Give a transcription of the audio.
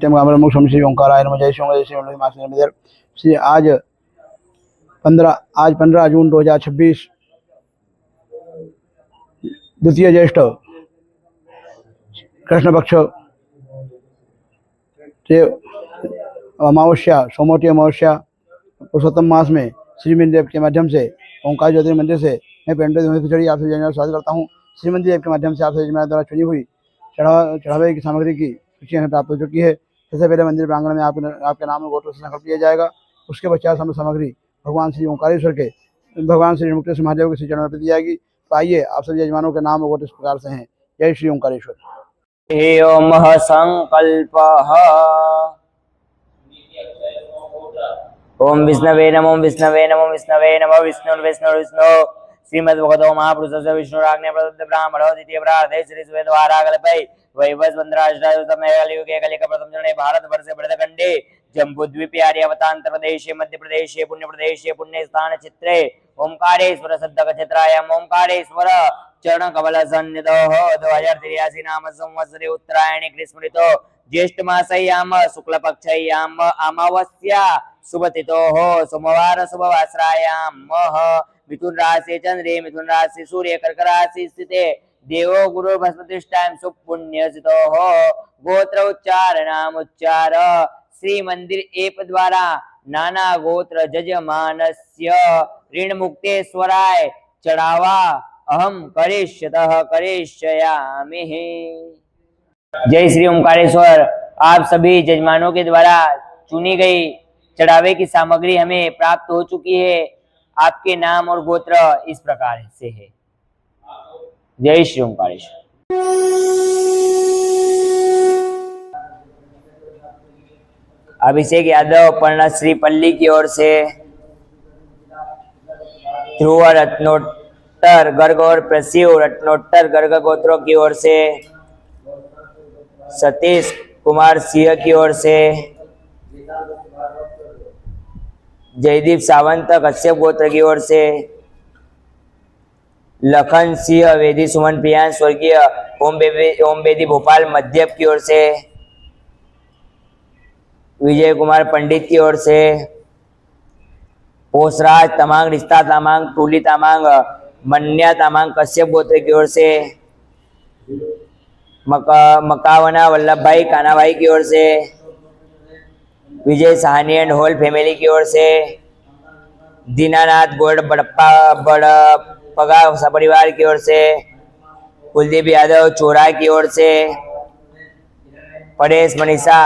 श्री ओंकाराय नमः। जय श्री आज 15 जून 2026 द्वितीय ज्येष्ठ कृष्ण पक्ष अमावस्या सोमवती अमावस्या पुरुषोत्तम मास में श्रीमंदिर देव के माध्यम से ओंकार ज्योति मंदिर से मैं पेंटो खिचड़ी आपसे स्वागत करता हूँ। श्रीमंदिर देव के माध्यम से आपसे द्वारा चुनी हुई चढ़ावे की सामग्री की सूची हमें प्राप्त हो चुकी है। सबसे पहले मंदिर प्रांगण में आपके नाम और गोत्र से संकल्प लिया जाएगा। उसके पश्चात सामग्री भगवान श्री ओंकारेश्वर के भगवान श्री मुक्तेश्वर महादेव के श्री चरणों पर दी जाएगी। तो आइए आप सभी यजमानों के नाम और गोत्र इस प्रकार से हैं। जय श्री ओंकारेश्वर। एवं संकल्पः। ओम विष्णवे नमो विष्णवे नमो विष्णवे नमो विष्णु विष्णु विष्णु श्रीमद्भगवतो महापुरुषस्य विष्णुराज्ञा प्रदत्त ब्राह्मणो द्वितीय प्रार्थे श्री सुवेदवारा कल्पै वैवस् 15 कलियुगे कलिका प्रथम चरणे भारत वर्षे भरतखंडे जम्बूद्वीपे आर्यावतांत प्रदेशे मध्य प्रदेशे पुण्य स्थान चित्रे ओंकारेश्वर सद्दक चित्रायाम ओंकारेश्वर चरण कमल सन्निधो 2083 नाम संवत्सरे उत्तरायणे ग्रीष्म ऋतु ज्येष्ठ मासयाम शुक्ल पक्षयाम अमावस्या शुभतिथो सोमवार शुभवासरायाम मिथुन राशि चंद्रे मिथुन राशि सूर्य कर्क राशि स्थिते देवो गुरु बृहस्पतिष्ठायां सुपुण्यसितो गोत्र उच्चार नाम उच्चार श्री मंदिर एप द्वारा नाना गोत्र जजमानस्य ऋण मुक्तेश्वराय चढ़ावा अहम करिष्यतः करिष्यामि। जय श्री ओंकारेश्वर। आप सभी जजमानों के द्वारा चुनी गई चढ़ावे की सामग्री हमें प्राप्त हो चुकी है। आपके नाम और गोत्र इस प्रकार से है। जय श्री ओंकारेश्वर। अभिषेक यादव पर्णश्री पल्ली की ओर से, ध्रुव रत्नोत्तर गर्ग और प्रसिव रत्नोत्तर गर्ग गोत्रों की ओर से, सतीश कुमार सिंह की ओर से, जयदीप सावंत कश्यप गोत्र की ओर से, लखन सिंह वेदी सुमन प्रियांश स्वर्गीय ओम बेदी भोपाल मध्य की ओर से, विजय कुमार पंडित की ओर से, पोसराज तमांग रिश्ता तामांग टूली तामांग मन्या तामांग कश्यप गोत्र की ओर से, मकावना वल्लभ भाई कानाभाई की ओर से, विजय साहनी एंड होल फैमिली की ओर से, दीनानाथ गोल्ड बड़पगा सपरिवार की ओर से, कुलदीप यादव चोरा की ओर से, परेश मनीषा